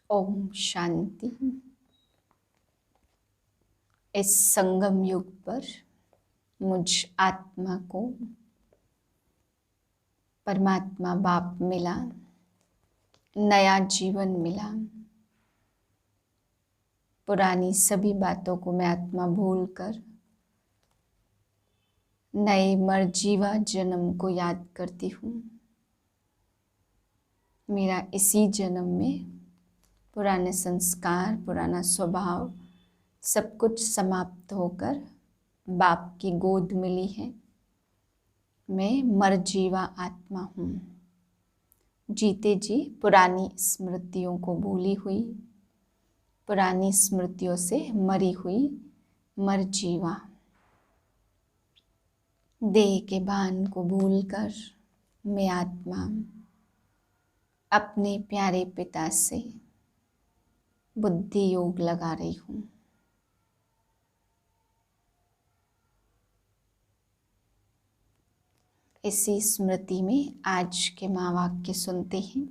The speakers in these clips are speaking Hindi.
ओम शांति। इस संगम युग पर मुझ आत्मा को परमात्मा बाप मिला, नया जीवन मिला। पुरानी सभी बातों को मैं आत्मा भूलकर नए मरजीवा जन्म को याद करती हूँ। मेरा इसी जन्म में पुराने संस्कार, पुराना स्वभाव सब कुछ समाप्त होकर बाप की गोद मिली है। मैं मरजीवा आत्मा हूँ, जीते जी पुरानी स्मृतियों को भूली हुई, पुरानी स्मृतियों से मरी हुई मरजीवा। देह के भान को भूलकर मैं आत्मा अपने प्यारे पिता से बुद्धि योग लगा रही हूँ। इसी स्मृति में आज के महावाक्य सुनते हैं।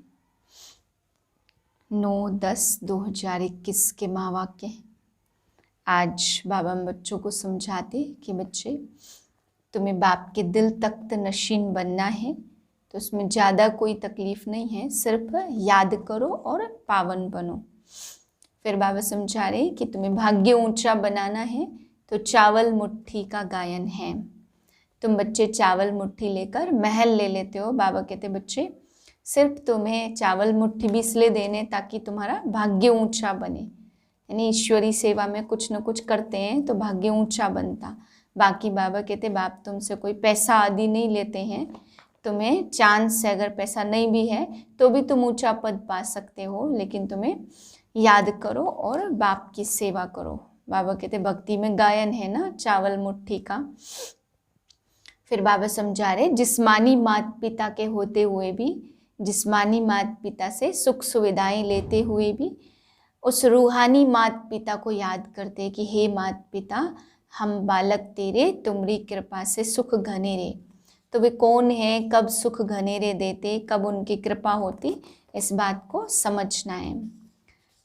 9/10/2021 के महावाक्य हैं। आज बाबा बच्चों को समझाते कि बच्चे, तुम्हें बाप के दिल तख्त नशीन बनना है तो उसमें ज़्यादा कोई तकलीफ नहीं है, सिर्फ याद करो और पावन बनो। फिर बाबा समझा रहे कि तुम्हें भाग्य ऊंचा बनाना है तो चावल मुट्ठी का गायन है। तुम बच्चे चावल मुट्ठी लेकर महल ले लेते हो। बाबा कहते बच्चे, सिर्फ तुम्हें चावल मुट्ठी भी इसलिए देने ताकि तुम्हारा भाग्य ऊंचा बने। यानी ईश्वरी सेवा में कुछ न कुछ करते हैं तो भाग्य ऊंचा बनता। बाकी बाबा कहते बाप तुमसे कोई पैसा आदि नहीं लेते हैं, तुम्हें चांद से अगर पैसा नहीं भी है तो भी तुम ऊंचा पद पा सकते हो, लेकिन तुम्हें याद करो और बाप की सेवा करो। बाबा कहते भक्ति में गायन है ना चावल मुट्ठी का। फिर बाबा समझा रहे जिस्मानी माता पिता के होते हुए भी, जिस्मानी माता पिता से सुख सुविधाएं लेते हुए भी उस रूहानी माता पिता को याद करते कि हे माता पिता, हम बालक तेरे, तुम्हारी कृपा से सुख घनेरे। तो वे कौन है, कब सुख घनेरे देते, कब उनकी कृपा होती, इस बात को समझना है।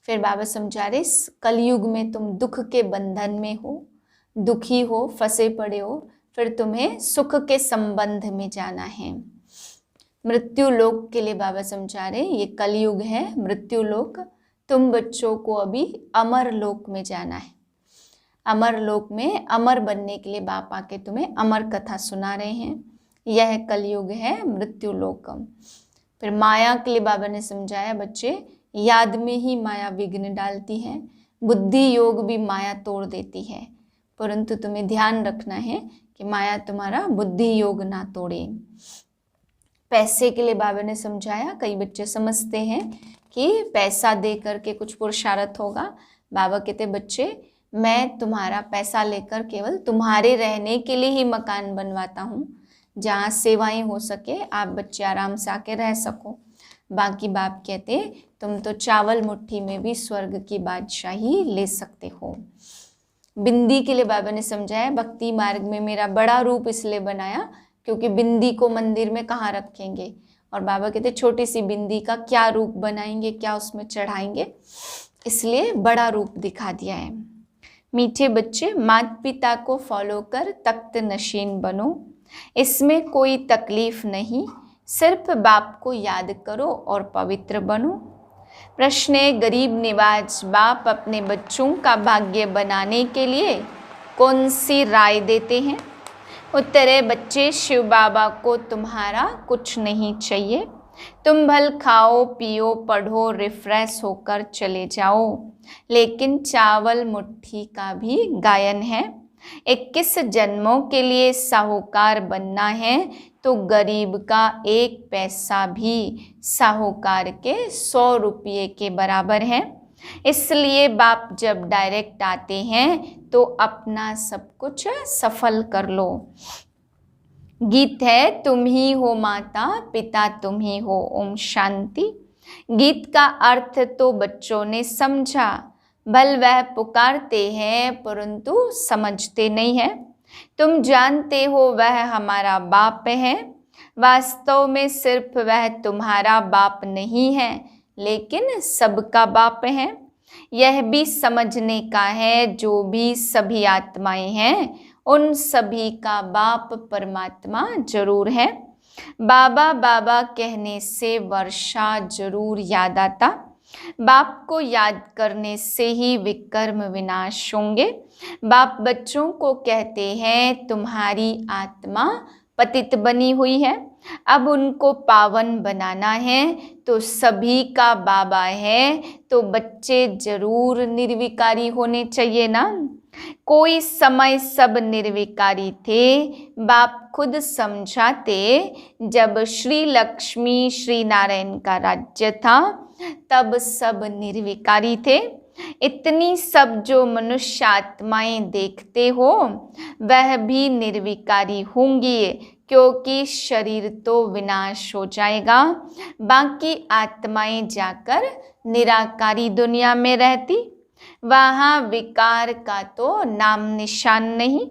फिर बाबा समझा रहे कलयुग में तुम दुख के बंधन में हो, दुखी हो, फंसे पड़े हो, फिर तुम्हें सुख के संबंध में जाना है। मृत्यु लोक के लिए बाबा समझा रहे ये कलयुग है, मृत्यु लोक। तुम बच्चों को अभी अमर लोक में जाना है। अमर लोक में अमर बनने के लिए बाप आके तुम्हें अमर कथा सुना रहे हैं। यह कलयुग है, मृत्यु लोकम। फिर माया के लिए बाबा ने समझाया बच्चे, याद में ही माया विघ्न डालती है, बुद्धि योग भी माया तोड़ देती है, परंतु तुम्हें ध्यान रखना है कि माया तुम्हारा बुद्धि योग ना तोड़े। पैसे के लिए बाबा ने समझाया, कई बच्चे समझते हैं कि पैसा दे करके कुछ पुरुषार्थ होगा। बाबा कहते बच्चे, मैं तुम्हारा पैसा लेकर केवल तुम्हारे रहने के लिए ही मकान बनवाता हूँ, जहाँ सेवाएं हो सके, आप बच्चे आराम से आके रह सको। बाकी बाप कहते तुम तो चावल मुट्ठी में भी स्वर्ग की बादशाही ले सकते हो। बिंदी के लिए बाबा ने समझाया, भक्ति मार्ग में मेरा बड़ा रूप इसलिए बनाया क्योंकि बिंदी को मंदिर में कहाँ रखेंगे, और बाबा कहते छोटी सी बिंदी का क्या रूप बनाएंगे, क्या उसमें चढ़ाएंगे, इसलिए बड़ा रूप दिखा दिया है। मीठे बच्चे, माता पिता को फॉलो कर तख्त नशीन बनो, इसमें कोई तकलीफ नहीं, सिर्फ बाप को याद करो और पवित्र बनो। प्रश्न है, गरीब निवाज बाप अपने बच्चों का भाग्य बनाने के लिए कौन सी राय देते हैं? उत्तर है, बच्चे, शिव बाबा को तुम्हारा कुछ नहीं चाहिए, तुम भल खाओ पियो पढ़ो रिफ्रेश होकर चले जाओ, लेकिन चावल मुट्ठी का भी गायन है। 21 जन्मों के लिए साहूकार बनना है तो गरीब का 1 पैसा भी साहूकार के 100 रुपये के बराबर है। इसलिए बाप जब डायरेक्ट आते हैं तो अपना सब कुछ सफल कर लो। गीत है, तुम ही हो माता पिता तुम ही हो। ओम शांति। गीत का अर्थ तो बच्चों ने समझा, भल वह पुकारते हैं परंतु समझते नहीं है। तुम जानते हो वह हमारा बाप है, वास्तव में सिर्फ वह तुम्हारा बाप नहीं है, लेकिन सबका बाप है। यह भी समझने का है जो भी सभी आत्माएं हैं उन सभी का बाप परमात्मा जरूर है। बाबा बाबा कहने से वर्षा जरूर याद आता। बाप को याद करने से ही विकर्म विनाश होंगे। बाप बच्चों को कहते हैं तुम्हारी आत्मा पतित बनी हुई है, अब उनको पावन बनाना है। तो सभी का बाबा है तो बच्चे जरूर निर्विकारी होने चाहिए ना। कोई समय सब निर्विकारी थे। बाप खुद समझाते जब श्री लक्ष्मी श्री नारायण का राज्य था तब सब निर्विकारी थे। इतनी सब जो मनुष्य आत्माएं देखते हो वह भी निर्विकारी होंगी, क्योंकि शरीर तो विनाश हो जाएगा। बाकी आत्माएं जाकर निराकारी दुनिया में रहती, वहाँ विकार का तो नाम निशान नहीं।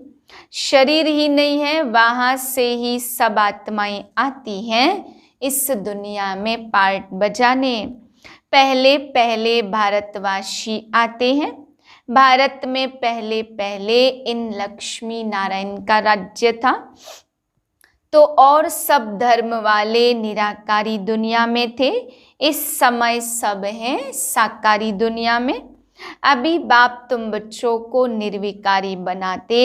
शरीर ही नहीं है, वहाँ से ही सब आत्माएं आती हैं इस दुनिया में पार्ट बजाने। पहले पहले भारतवासी आते हैं। भारत में पहले पहले इन लक्ष्मी नारायण का राज्य था, तो और सब धर्म वाले निराकारी दुनिया में थे। इस समय सब हैं साकारी दुनिया में। अभी बाप तुम बच्चों को निर्विकारी बनाते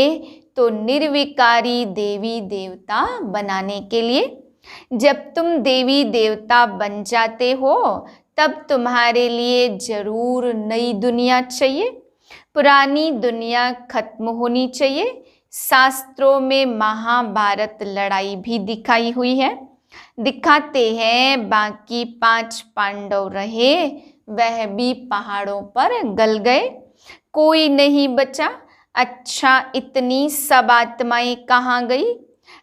तो निर्विकारी देवी देवता बनाने के लिए। जब तुम देवी देवता बन जाते हो तब तुम्हारे लिए जरूर नई दुनिया चाहिए। पुरानी दुनिया खत्म होनी चाहिए। शास्त्रों में महाभारत लड़ाई भी दिखाई हुई है, दिखाते हैं। बाकी 5 पांडव रहे, वह भी पहाड़ों पर गल गए, कोई नहीं बचा। अच्छा, इतनी सब आत्माएं कहाँ गई?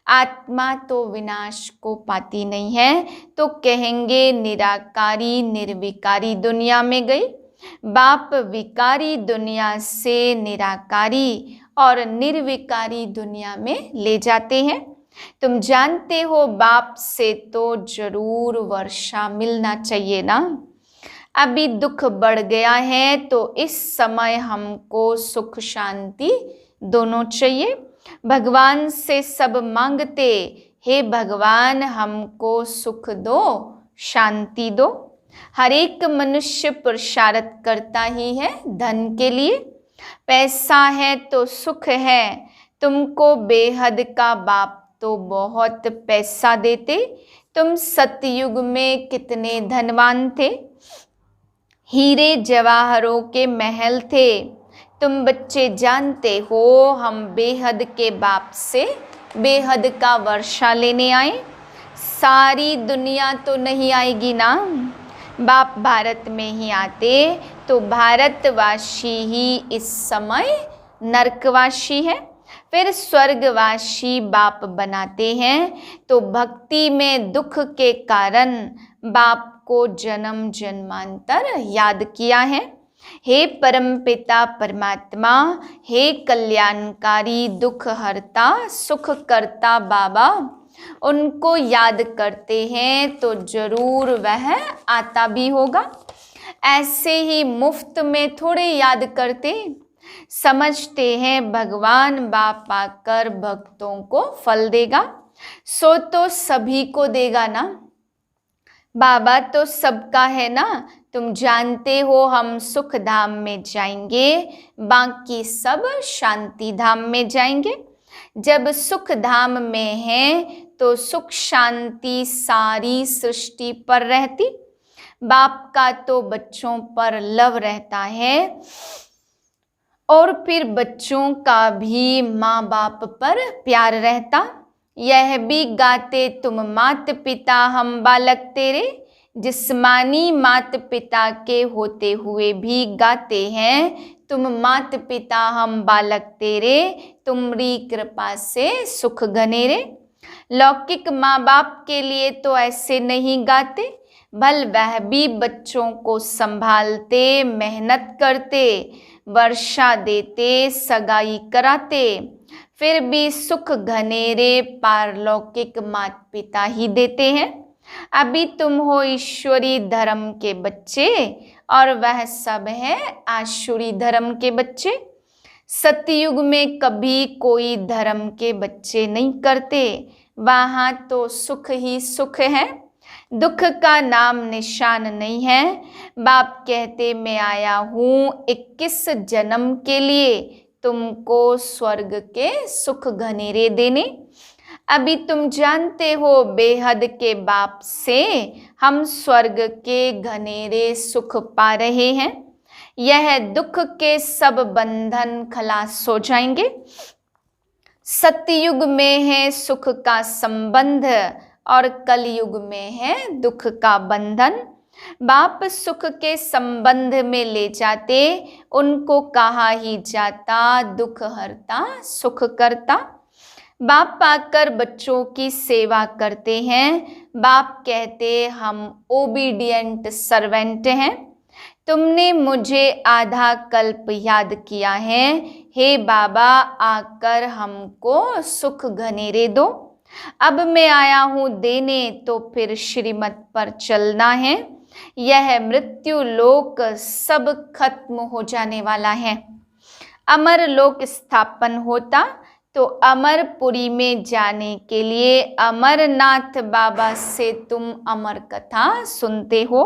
आत्मा तो विनाश को पाती नहीं है, तो कहेंगे निराकारी निर्विकारी दुनिया में गई। बाप विकारी दुनिया से निराकारी और निर्विकारी दुनिया में ले जाते हैं। तुम जानते हो बाप से तो जरूर वर्षा मिलना चाहिए ना। अभी दुख बढ़ गया है तो इस समय हमको सुख शांति दोनों चाहिए। भगवान से सब मांगते, हे भगवान हमको सुख दो, शांति दो। हर एक मनुष्य पुरुषार्थ करता ही है धन के लिए। पैसा है तो सुख है। तुमको बेहद का बाप तो बहुत पैसा देते। तुम सतयुग में कितने धनवान थे, हीरे जवाहरों के महल थे। तुम बच्चे जानते हो हम बेहद के बाप से बेहद का वर्षा लेने आए। सारी दुनिया तो नहीं आएगी ना। बाप भारत में ही आते तो भारतवासी ही इस समय नरकवासी है, फिर स्वर्गवासी बाप बनाते हैं। तो भक्ति में दुख के कारण बाप को जन्म जन्मांतर याद किया है। हे परमपिता परमात्मा, हे कल्याणकारी दुख हरता सुख करता बाबा, उनको याद करते हैं तो जरूर वह आता भी होगा। ऐसे ही मुफ्त में थोड़े याद करते, समझते हैं भगवान बाप आकर भक्तों को फल देगा, सो तो सभी को देगा ना। बाबा तो सबका है ना। तुम जानते हो हम सुख धाम में जाएंगे, बाकी सब शांति धाम में जाएंगे। जब सुख धाम में है तो सुख शांति सारी सृष्टि पर रहती। बाप का तो बच्चों पर लव रहता है और फिर बच्चों का भी माँ बाप पर प्यार रहता। यह भी गाते तुम मात पिता हम बालक तेरे, जिस्मानी मात पिता के होते हुए भी गाते हैं तुम मात पिता हम बालक तेरे, तुम्हारी कृपा से सुख घनेरे। लौकिक माँ बाप के लिए तो ऐसे नहीं गाते, भल वह भी बच्चों को संभालते, मेहनत करते, वर्षा देते, सगाई कराते, फिर भी सुख घनेरे पारलौकिक माता पिता ही देते हैं। अभी तुम हो ईश्वरी धर्म के बच्चे और वह सब है आसुरी धर्म के बच्चे। सतयुग में कभी कोई धर्म के बच्चे नहीं करते, वहां तो सुख ही सुख है, दुख का नाम निशान नहीं है। बाप कहते मैं आया हूँ 21 जन्म के लिए तुमको स्वर्ग के सुख घनेरे देने। अभी तुम जानते हो बेहद के बाप से हम स्वर्ग के घनेरे सुख पा रहे हैं। यह दुख के सब बंधन खलास हो जाएंगे। सतयुग में है सुख का संबंध और कलयुग में है दुख का बंधन। बाप सुख के संबंध में ले जाते, उनको कहा ही जाता दुख हरता सुख करता। बाप आकर बच्चों की सेवा करते हैं। बाप कहते हम ओबीडियंट सर्वेंट हैं। तुमने मुझे आधा कल्प याद किया है, हे बाबा आकर हमको सुख घनेरे दो। अब मैं आया हूँ देने, तो फिर श्रीमत पर चलना है। यह मृत्यु लोक सब खत्म हो जाने वाला है। अमर लोक स्थापन होता तो अमरपुरी में जाने के लिए अमरनाथ बाबा से तुम अमर कथा सुनते हो।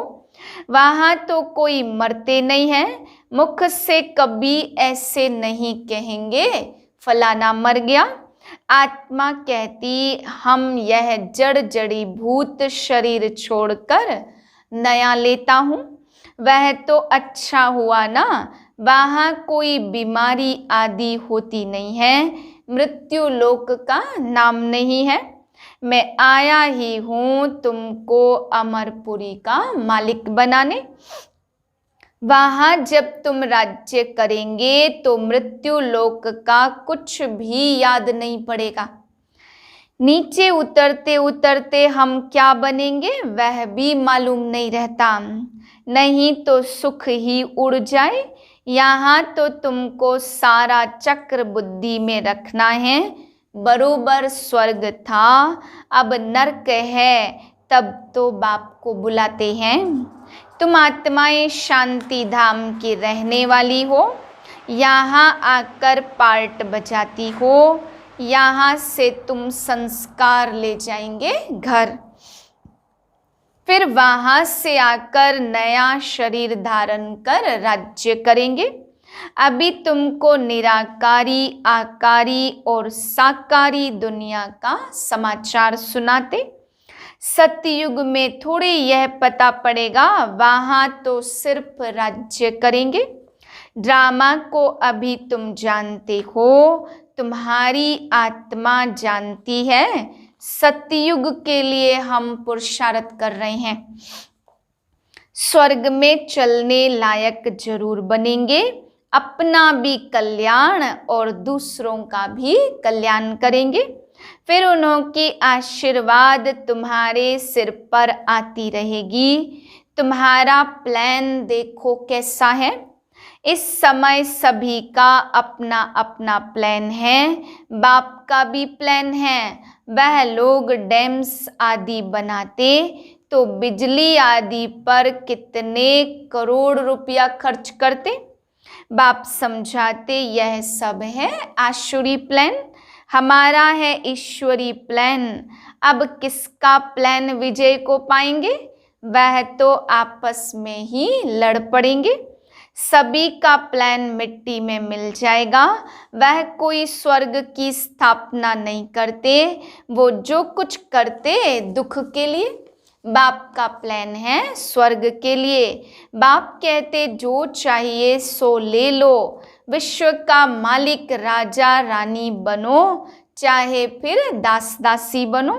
वहां तो कोई मरते नहीं है, मुख से कभी ऐसे नहीं कहेंगे फलाना मर गया। आत्मा कहती हम यह जड़ जड़ी भूत शरीर छोड़कर नया लेता हूँ। वह तो अच्छा हुआ ना, वहाँ कोई बीमारी आदि होती नहीं है, मृत्यु लोक का नाम नहीं है। मैं आया ही हूँ तुमको अमरपुरी का मालिक बनाने। वहाँ जब तुम राज्य करेंगे तो मृत्यु लोक का कुछ भी याद नहीं पड़ेगा। नीचे उतरते उतरते हम क्या बनेंगे वह भी मालूम नहीं रहता। नहीं तो सुख ही उड़ जाए। यहाँ तो तुमको सारा चक्र बुद्धि में रखना है। बरोबर स्वर्ग था, अब नरक है, तब तो बाप को बुलाते हैं। तुम आत्माएं शांति धाम की रहने वाली हो, यहाँ आकर पार्ट बजाती हो। यहाँ से तुम संस्कार ले जाएंगे घर, फिर वहां से आकर नया शरीर धारण कर राज्य करेंगे। अभी तुमको निराकारी, आकारी और साकारी दुनिया का समाचार सुनाते। सतयुग में थोड़ी यह पता पड़ेगा, वहां तो सिर्फ राज्य करेंगे। ड्रामा को अभी तुम जानते हो, तुम्हारी आत्मा जानती है। सतयुग के लिए हम पुरुषार्थ कर रहे हैं। स्वर्ग में चलने लायक जरूर बनेंगे। अपना भी कल्याण और दूसरों का भी कल्याण करेंगे। फिर उन्होंने आशीर्वाद तुम्हारे सिर पर आती रहेगी। तुम्हारा प्लान देखो कैसा है। इस समय सभी का अपना अपना प्लान है। बाप का भी प्लान है। वह लोग डैम्स आदि बनाते तो बिजली आदि पर कितने करोड़ रुपया खर्च करते। बाप समझाते यह सब है आसुरी प्लान, हमारा है ईश्वरी प्लान। अब किसका प्लान विजय को पाएंगे, वह तो आपस में ही लड़ पड़ेंगे। सभी का प्लान मिट्टी में मिल जाएगा। वह कोई स्वर्ग की स्थापना नहीं करते, वो जो कुछ करते दुख के लिए। बाप का प्लान है स्वर्ग के लिए। बाप कहते जो चाहिए सो ले लो। विश्व का मालिक राजा रानी बनो, चाहे फिर दास दासी बनो।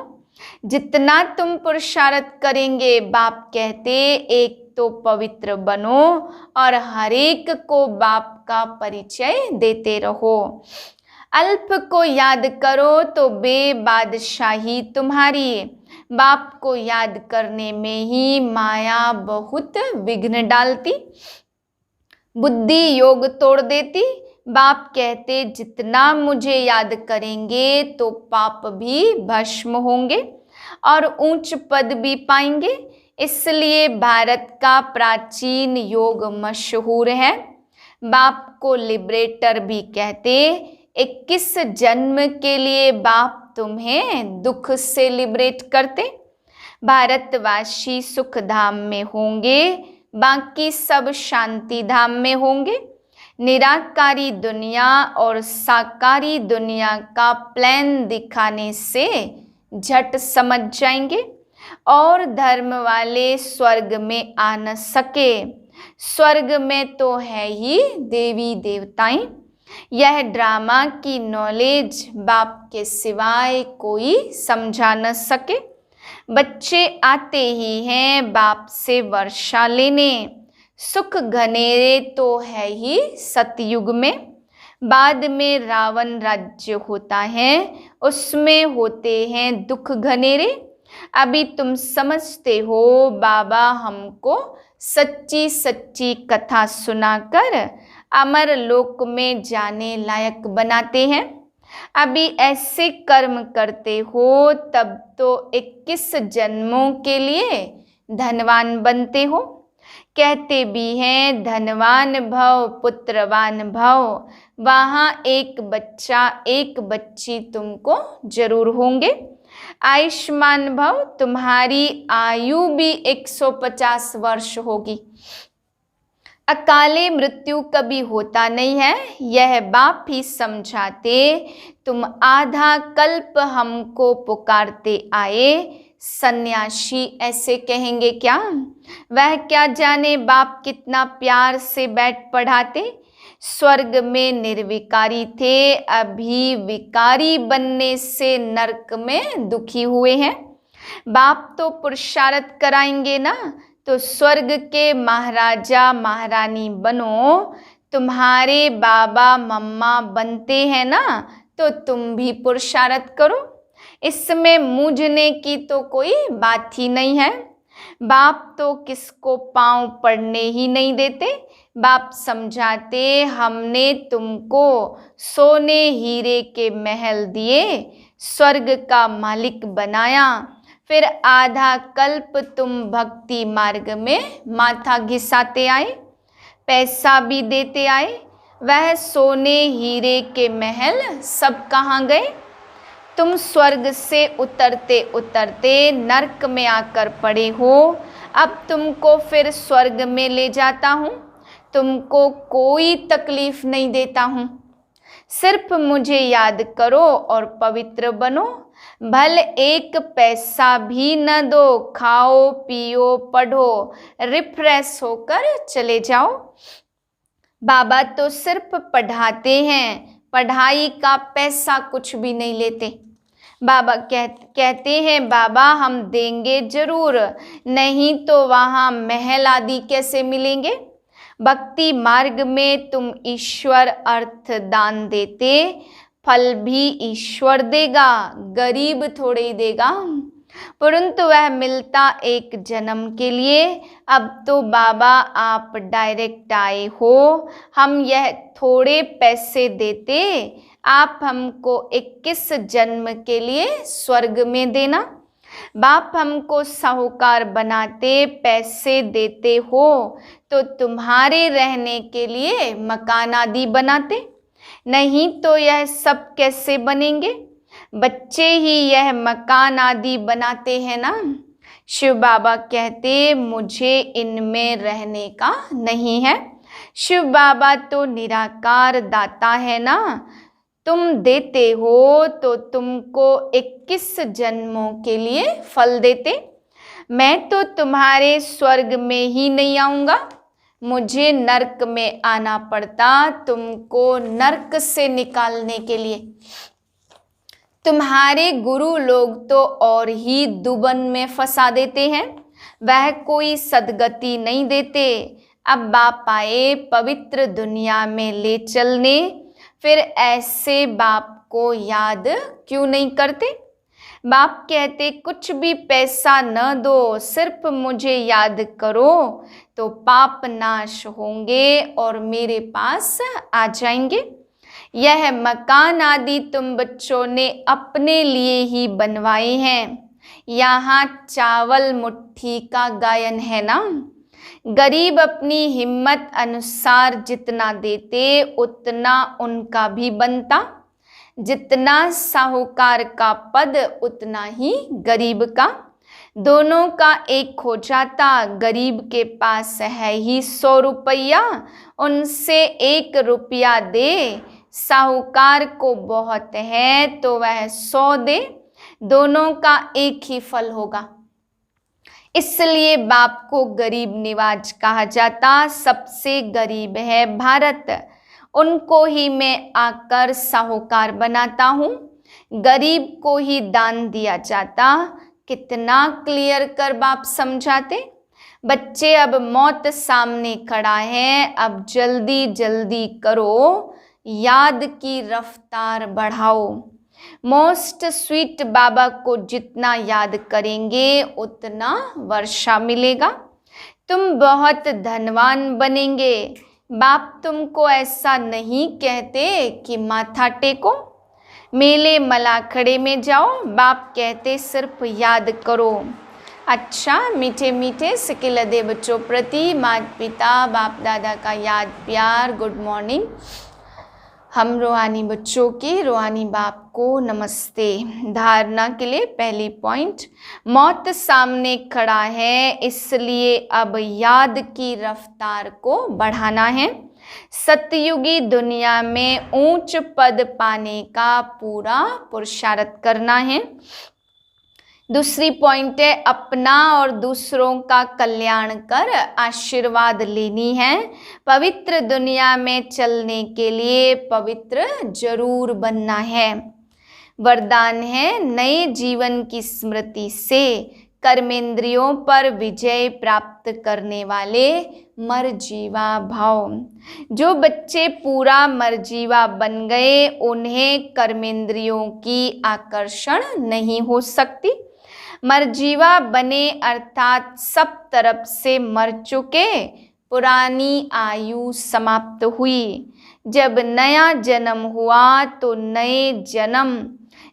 जितना तुम पुरुषार्थ करेंगे, बाप कहते एक तो पवित्र बनो और हर एक को बाप का परिचय देते रहो। अल्प को याद करो तो बेबादशाही तुम्हारी। बाप को याद करने में ही माया बहुत विघ्न डालती, बुद्धि योग तोड़ देती। बाप कहते जितना मुझे याद करेंगे तो पाप भी भस्म होंगे और ऊंच पद भी पाएंगे। इसलिए भारत का प्राचीन योग मशहूर है। बाप को लिबरेटर भी कहते। 21 जन्म के लिए बाप तुम्हें दुख से लिबरेट करते। भारतवासी सुख धाम में होंगे, बाकी सब शांति धाम में होंगे। निराकारी दुनिया और साकारी दुनिया का प्लान दिखाने से झट समझ जाएंगे और धर्म वाले स्वर्ग में आ न सके। स्वर्ग में तो है ही देवी देवताएं। यह ड्रामा की नॉलेज बाप के सिवाय कोई समझा न सके। बच्चे आते ही हैं बाप से वर्षा लेने। सुख घनेरे तो है ही सतयुग में। बाद में रावण राज्य होता है, उसमें होते हैं दुख घनेरे। अभी तुम समझते हो बाबा हमको सच्ची सच्ची कथा सुनाकर अमर लोक में जाने लायक बनाते हैं। अभी ऐसे कर्म करते हो तब तो 21 जन्मों के लिए धनवान बनते हो। कहते भी हैं धनवान भव पुत्रवान भव। वहाँ एक बच्चा एक बच्ची तुमको जरूर होंगे। आयुष्मान भव, तुम्हारी आयु भी 150 वर्ष होगी। अकाले मृत्यु कभी होता नहीं है, यह बाप ही समझाते। तुम आधा कल्प हमको पुकारते आए, सन्यासी ऐसे कहेंगे क्या? वह क्या जाने बाप कितना प्यार से बैठ पढ़ाते। स्वर्ग में निर्विकारी थे, अभी विकारी बनने से नरक में दुखी हुए हैं। बाप तो पुरुषार्थ कराएंगे ना, तो स्वर्ग के महाराजा महारानी बनो। तुम्हारे बाबा मम्मा बनते हैं ना, तो तुम भी पुरुषार्थ करो। इसमें मूझने की तो कोई बात ही नहीं है। बाप तो किसको पांव पड़ने ही नहीं देते। बाप समझाते हमने तुमको सोने हीरे के महल दिए, स्वर्ग का मालिक बनाया। फिर आधा कल्प तुम भक्ति मार्ग में माथा घिसाते आए, पैसा भी देते आए। वह सोने हीरे के महल सब कहाँ गए? तुम स्वर्ग से उतरते उतरते नरक में आकर पड़े हो। अब तुमको फिर स्वर्ग में ले जाता हूँ। तुमको कोई तकलीफ नहीं देता हूँ। सिर्फ मुझे याद करो और पवित्र बनो। भले एक पैसा भी न दो, खाओ पियो पढ़ो, रिफ्रेश होकर चले जाओ। बाबा तो सिर्फ पढ़ाते हैं, पढ़ाई का पैसा कुछ भी नहीं लेते। बाबा कहते हैं बाबा हम देंगे जरूर, नहीं तो वहाँ महल आदि कैसे मिलेंगे। भक्ति मार्ग में तुम ईश्वर अर्थ दान देते, फल भी ईश्वर देगा, गरीब थोड़े ही देगा। परंतु वह मिलता एक जन्म के लिए। अब तो बाबा आप डायरेक्ट आए हो, हम यह थोड़े पैसे देते, आप हमको 21 जन्म के लिए स्वर्ग में देना। बाप हमको साहूकार बनाते, पैसे देते हो तो तुम्हारे रहने के लिए मकान आदि बनाते, नहीं तो यह सब कैसे बनेंगे। बच्चे ही यह मकान आदि बनाते हैं ना। शिव बाबा कहते मुझे इनमें रहने का नहीं है। शिव बाबा तो निराकार दाता है ना। तुम देते हो तो तुमको 21 जन्मों के लिए फल देते। मैं तो तुम्हारे स्वर्ग में ही नहीं आऊँगा, मुझे नरक में आना पड़ता तुमको नरक से निकालने के लिए। तुम्हारे गुरु लोग तो और ही दुबन में फंसा देते हैं, वह कोई सदगति नहीं देते। अब बाप आए पवित्र दुनिया में ले चलने, फिर ऐसे बाप को याद क्यों नहीं करते। बाप कहते कुछ भी पैसा न दो, सिर्फ मुझे याद करो तो पाप नाश होंगे और मेरे पास आ जाएंगे। यह मकान आदि तुम बच्चों ने अपने लिए ही बनवाए हैं, यहाँ चावल मुट्ठी का गायन है ना। गरीब अपनी हिम्मत अनुसार जितना देते उतना उनका भी बनता, जितना साहूकार का पद उतना ही गरीब का। दोनों का एक हो जाता, गरीब के पास है ही 100 रुपया, उनसे 1 रुपया दे। साहूकार को बहुत है तो वह 100 दे, दोनों का एक ही फल होगा। इसलिए बाप को गरीब निवाज कहा जाता। सबसे गरीब है भारत, उनको ही मैं आकर साहूकार बनाता हूँ। गरीब को ही दान दिया जाता। कितना क्लियर कर बाप समझाते। बच्चे अब मौत सामने खड़ा है, अब जल्दी जल्दी करो, याद की रफ्तार बढ़ाओ। मोस्ट स्वीट बाबा को जितना याद करेंगे उतना वर्षा मिलेगा। तुम बहुत धनवान बनेंगे। बाप तुमको ऐसा नहीं कहते कि माथा टेको, मेले मलाखड़े में जाओ। बाप कहते सिर्फ याद करो। अच्छा मीठे मीठे सिकिलदे बच्चों प्रति माता पिता बाप दादा का याद प्यार गुड मॉर्निंग। हम रूहानी बच्चों के रूहानी बाप को नमस्ते। धारणा के लिए पहली पॉइंट, मौत सामने खड़ा है इसलिए अब याद की रफ्तार को बढ़ाना है। सतयुगी दुनिया में ऊंच पद पाने का पूरा पुरुषार्थ करना है। दूसरी पॉइंट है, अपना और दूसरों का कल्याण कर आशीर्वाद लेनी है। पवित्र दुनिया में चलने के लिए पवित्र जरूर बनना है। वरदान है, नए जीवन की स्मृति से कर्मेंद्रियों पर विजय प्राप्त करने वाले मरजीवा भाव। जो बच्चे पूरा मरजीवा बन गए उन्हें कर्मेंद्रियों की आकर्षण नहीं हो सकती। मरजीवा बने अर्थात सब तरफ से मर चुके, पुरानी आयु समाप्त हुई। जब नया जन्म हुआ तो नए जन्म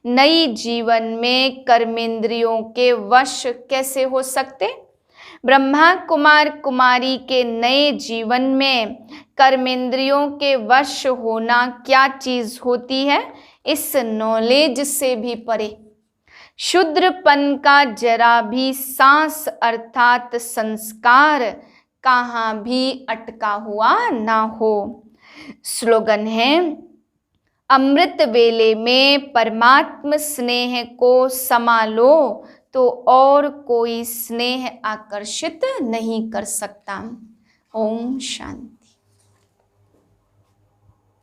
नई जीवन में कर्मेंद्रियों के वश कैसे हो सकते। ब्रह्मा कुमार कुमारी के नए जीवन में कर्मेंद्रियों के वश होना क्या चीज होती है, इस नॉलेज से भी परे। शूद्रपन का जरा भी सांस अर्थात संस्कार कहाँ भी अटका हुआ ना हो। स्लोगन है, अमृत वेले में परमात्म स्नेह को समा लो तो और कोई स्नेह आकर्षित नहीं कर सकता। ओम शांति।